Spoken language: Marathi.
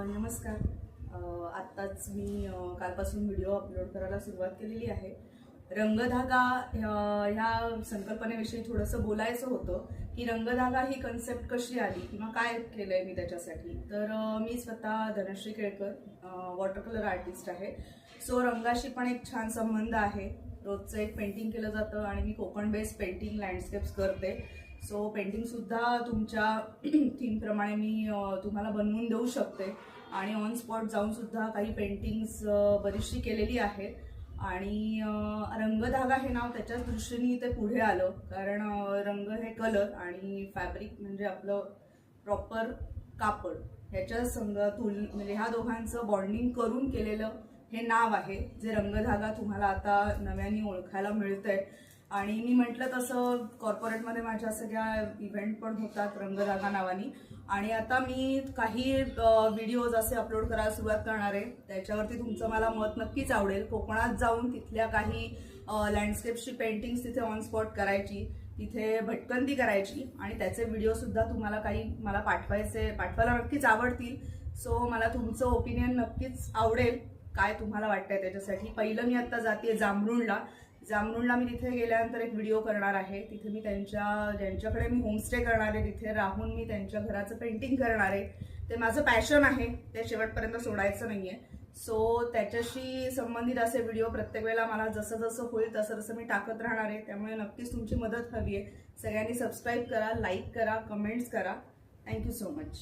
नमस्कार. आत्ताच मी कालपासून व्हिडिओ अपलोड करायला सुरुवात केलेली आहे. रंगधागा ह्या संकल्पनेविषयी थोडंसं बोलायचं होतं की रंगधागा ही कन्सेप्ट कशी आली किंवा काय केलंय मी त्याच्यासाठी. तर मी स्वतः Dhanashree Kelkar water colour artist आहे. सो रंगाशी पण एक छान संबंध आहे. रोजचं एक पेंटिंग केलं जातं आणि मी कोकण बेस्ड पेंटिंग लँडस्केप्स करते. सो पेंटिंग सुद्धा तुमच्या थीमप्रमाणे मी तुम्हाला बनवून देऊ शकते आणि ऑन स्पॉट जाऊन सुद्धा काही पेंटिंग्स बरीचशी केलेली आहेत. आणि रंगधागा हे नाव त्याच्याच दृष्टीने ते पुढे आलं, कारण रंग हे कलर आणि फॅब्रिक म्हणजे आपलं प्रॉपर कापड ह्याच्या संगतून म्हणजे ह्या दोघांचं बॉन्डिंग करून केलेलं हे नाव आहे, जे रंगधागा तुम्हाला आता नव्याने ओळखायला मिळतंय. आणि मी म्हटलं तसं कॉर्पोरेटमध्ये माझ्या सगळ्या इव्हेंट पण होतात रंगधागा नावानी. आणि आता मी काही व्हिडिओज असे अपलोड करायला सुरुवात करणार आहे. त्याच्यावरती तुमचं मला मत नक्कीच आवडेल. कोकणात जाऊन तिथल्या काही लँडस्केप्सची पेंटिंग्स तिथे ऑन स्पॉट करायची, तिथे भटकंती करायची आणि त्याचे व्हिडिओ सुद्धा तुम्हाला काही मला पाठवायला नक्कीच आवडतील. सो मला तुमचं ओपिनियन नक्कीच आवडेल, काय तुम्हाला वाटतंय त्याच्यासाठी. पहिलं मी आता जाते जामरुणला मी तिथे गेल्यानंतर एक व्हिडिओ करणार आहे. तिथे मी ज्यांच्याकडे मी होमस्टे करणार आहे तिथे राहून मी त्यांच्या घराचं पेंटिंग करणार आहे. ते माझं पॅशन आहे, ते शेवटपर्यंत सोडायचं नाहीये. सो त्याच्याशी संबंधित असे व्हिडिओ प्रत्येक वेळेला मला जसं जसं होईल तसं तसं मी टाकत राहणार आहे. त्यामुळे नक्कीच तुमची मदत हवी आहे. सगळ्यांनी सबस्क्राईब करा, लाईक करा, कमेंट्स करा. Thank you so much.